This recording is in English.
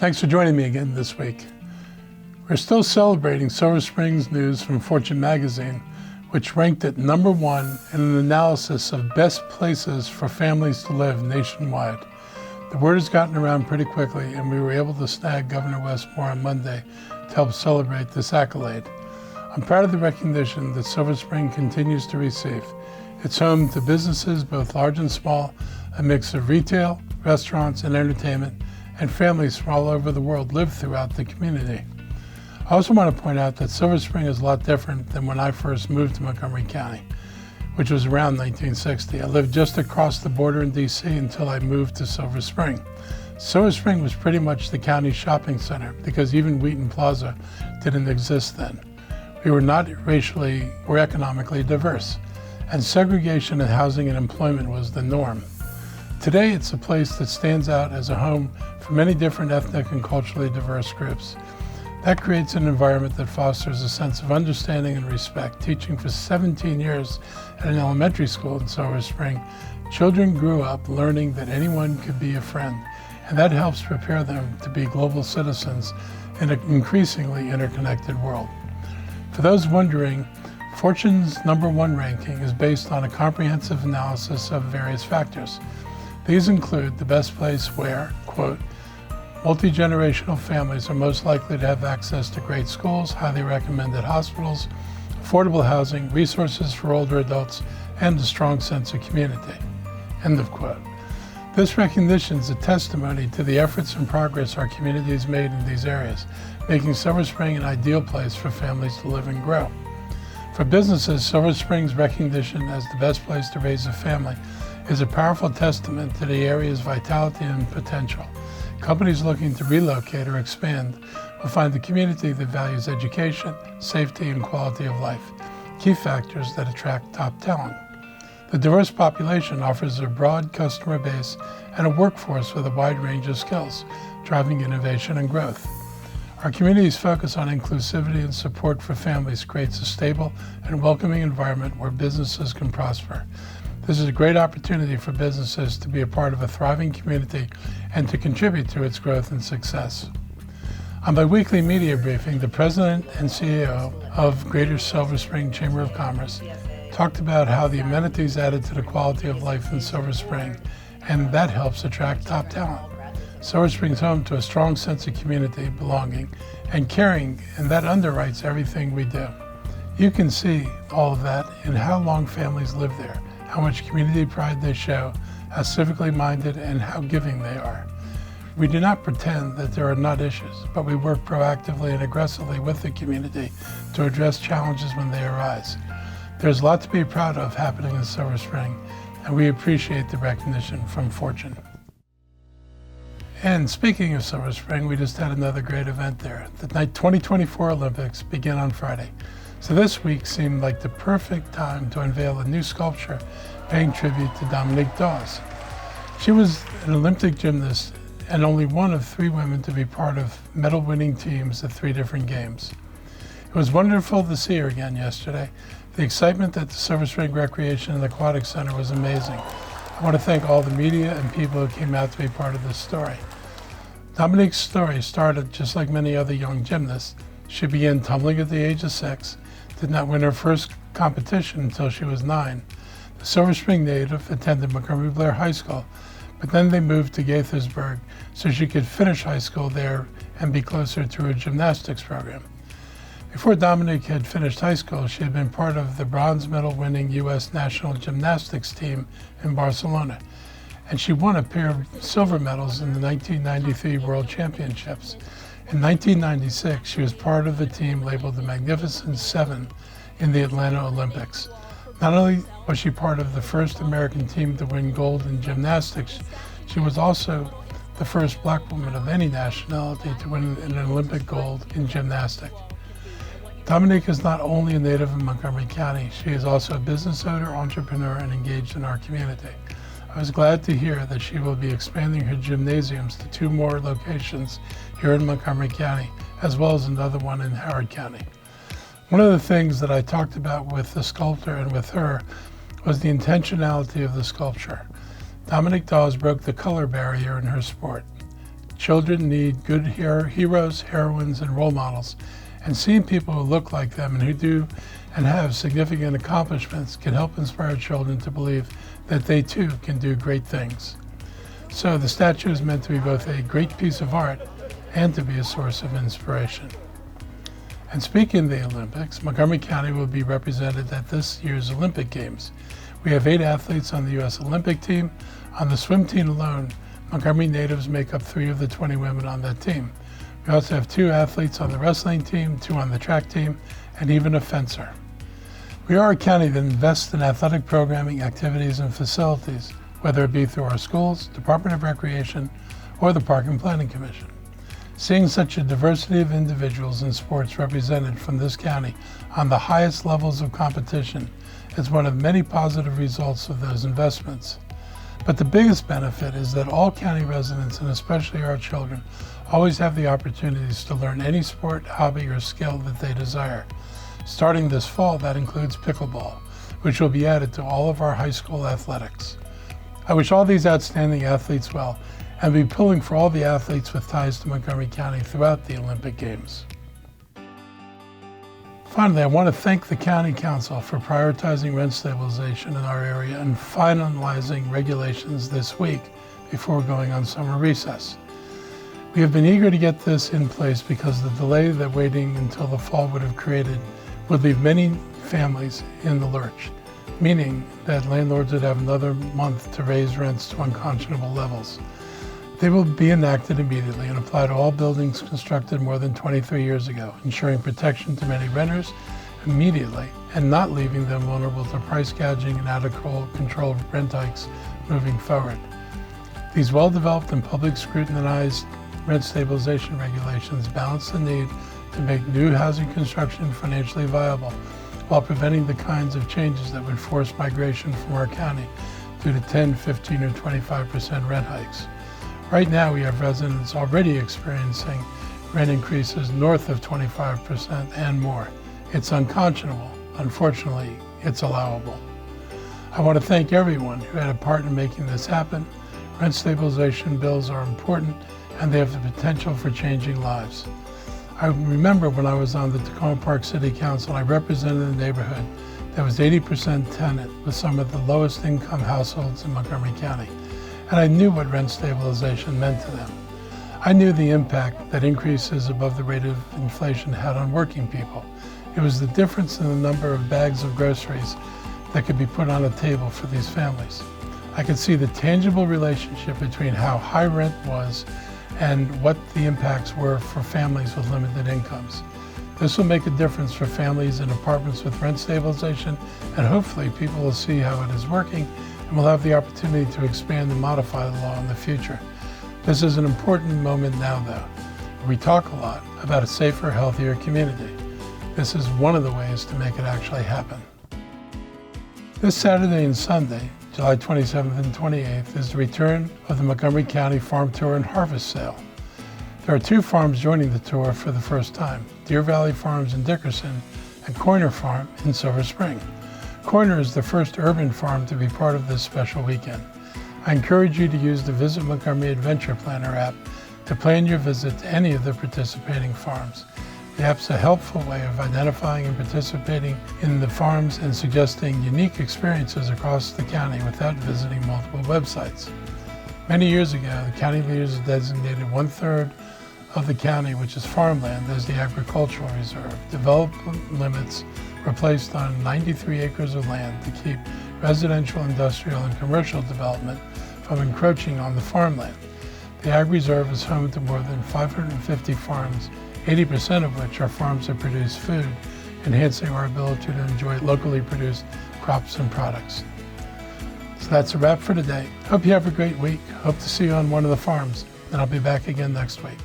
Thanks for joining me again this week. We're still celebrating Silver Spring's news from Fortune magazine, which ranked it #1 in an analysis of best places for families to live nationwide. The word has gotten around pretty quickly, and we were able to snag Governor Westmore on Monday to help celebrate this accolade. I'm proud of the recognition that Silver Spring continues to receive. It's home to businesses both large and small, a mix of retail, restaurants, and entertainment, and families from all over the world live throughout the community. I also want to point out that Silver Spring is a lot different than when I first moved to Montgomery County, which was around 1960. I lived just across the border in DC until I moved to Silver Spring. Silver Spring was pretty much the county shopping center because even Wheaton Plaza didn't exist then. We were not racially or economically diverse, and segregation in housing and employment was the norm. Today, it's a place that stands out as a home for many different ethnic and culturally diverse groups. That creates an environment that fosters a sense of understanding and respect. Teaching for 17 years at an elementary school in Silver Spring, children grew up learning that anyone could be a friend, and that helps prepare them to be global citizens in an increasingly interconnected world. For those wondering, Fortune's #1 ranking is based on a comprehensive analysis of various factors. These include the best place where, quote, multi-generational families are most likely to have access to great schools, highly recommended hospitals, affordable housing, resources for older adults, and a strong sense of community, end of quote. This recognition is a testimony to the efforts and progress our community has made in these areas, making Silver Spring an ideal place for families to live and grow. For businesses, Silver Spring's recognition as the best place to raise a family is a powerful testament to the area's vitality and potential. Companies looking to relocate or expand will find a community that values education, safety, and quality of life, key factors that attract top talent. The diverse population offers a broad customer base and a workforce with a wide range of skills, driving innovation and growth. Our community's focus on inclusivity and support for families creates a stable and welcoming environment where businesses can prosper. This is a great opportunity for businesses to be a part of a thriving community and to contribute to its growth and success. On my weekly media briefing, the president and CEO of Greater Silver Spring Chamber of Commerce talked about how the amenities added to the quality of life in Silver Spring, and that helps attract top talent. Silver Spring's home to a strong sense of community, belonging, and caring, and that underwrites everything we do. You can see all of that in how long families live there, how much community pride they show, how civically minded, and how giving they are. We do not pretend that there are not issues, but we work proactively and aggressively with the community to address challenges when they arise. There's a lot to be proud of happening in Silver Spring, and we appreciate the recognition from Fortune. And speaking of Silver Spring, we just had another great event there. The 2024 Olympics begin on Friday. So this week seemed like the perfect time to unveil a new sculpture paying tribute to Dominique Dawes. She was an Olympic gymnast and only one of 3 women to be part of medal-winning teams at 3 different games. It was wonderful to see her again yesterday. The excitement at the Silver Spring Recreation and Aquatic Center was amazing. I want to thank all the media and people who came out to be part of this story. Dominique's story started just like many other young gymnasts. She began tumbling at the age of 6, did not win her first competition until she was 9. The Silver Spring native attended Montgomery Blair High School, but then they moved to Gaithersburg so she could finish high school there and be closer to her gymnastics program. Before Dominique had finished high school, she had been part of the bronze medal-winning U.S. national gymnastics team in Barcelona, and she won a pair of silver medals in the 1993 World Championships. In 1996, she was part of the team labeled the Magnificent Seven in the Atlanta Olympics. Not only was she part of the first American team to win gold in gymnastics, she was also the first Black woman of any nationality to win an Olympic gold in gymnastics. Dominique is not only a native of Montgomery County, she is also a business owner, entrepreneur, and engaged in our community. I was glad to hear that she will be expanding her gymnasiums to 2 more locations here in Montgomery County, as well as another one in Howard County. One of the things that I talked about with the sculptor and with her was the intentionality of the sculpture. Dominique Dawes broke the color barrier in her sport. Children need good heroes, heroines, and role models, and seeing people who look like them and who do and have significant accomplishments can help inspire children to believe that they too can do great things. So the statue is meant to be both a great piece of art and to be a source of inspiration. And speaking of the Olympics, Montgomery County will be represented at this year's Olympic Games. We have 8 athletes on the U.S. Olympic team. On the swim team alone, Montgomery natives make up 3 of the 20 women on that team. We also have 2 athletes on the wrestling team, 2 on the track team, and even a fencer. We are a county that invests in athletic programming, activities, and facilities, whether it be through our schools, Department of Recreation, or the Park and Planning Commission. Seeing such a diversity of individuals in sports represented from this county on the highest levels of competition is one of many positive results of those investments. But the biggest benefit is that all county residents, and especially our children, always have the opportunities to learn any sport, hobby, or skill that they desire. Starting this fall, that includes pickleball, which will be added to all of our high school athletics. I wish all these outstanding athletes well, and be pulling for all the athletes with ties to Montgomery County throughout the Olympic Games. Finally, I want to thank the County Council for prioritizing rent stabilization in our area and finalizing regulations this week before going on summer recess. We have been eager to get this in place because the delay that waiting until the fall would have created would leave many families in the lurch, meaning that landlords would have another month to raise rents to unconscionable levels. They will be enacted immediately and apply to all buildings constructed more than 23 years ago, ensuring protection to many renters immediately and not leaving them vulnerable to price gouging and out-of-control rent hikes moving forward. These well-developed and public scrutinized rent stabilization regulations balance the need to make new housing construction financially viable while preventing the kinds of changes that would force migration from our county due to 10, 15, or 25% rent hikes. Right now, we have residents already experiencing rent increases north of 25% and more. It's unconscionable. Unfortunately, it's allowable. I want to thank everyone who had a part in making this happen. Rent stabilization bills are important, and they have the potential for changing lives. I remember when I was on the Tacoma Park City Council, I represented a neighborhood that was 80% tenant with some of the lowest income households in Montgomery County. And I knew what rent stabilization meant to them. I knew the impact that increases above the rate of inflation had on working people. It was the difference in the number of bags of groceries that could be put on a table for these families. I could see the tangible relationship between how high rent was and what the impacts were for families with limited incomes. This will make a difference for families in apartments with rent stabilization, and hopefully people will see how it is working and we'll have the opportunity to expand and modify the law in the future. This is an important moment now, though. We talk a lot about a safer, healthier community. This is one of the ways to make it actually happen. This Saturday and Sunday, July 27th and 28th, is the return of the Montgomery County Farm Tour and Harvest Sale. There are 2 farms joining the tour for the first time, Deer Valley Farms in Dickerson and Corner Farm in Silver Spring. Corner is the first urban farm to be part of this special weekend. I encourage you to use the Visit Montgomery Adventure Planner app to plan your visit to any of the participating farms. The app's a helpful way of identifying and participating in the farms and suggesting unique experiences across the county without visiting multiple websites. Many years ago, the county leaders designated 1/3 of the county, which is farmland, as the agricultural reserve. Development limits were placed on 93 acres of land to keep residential, industrial, and commercial development from encroaching on the farmland. The Ag Reserve is home to more than 550 farms, 80% of which are farms that produce food, enhancing our ability to enjoy locally produced crops and products. So that's a wrap for today. Hope you have a great week. Hope to see you on one of the farms, and I'll be back again next week.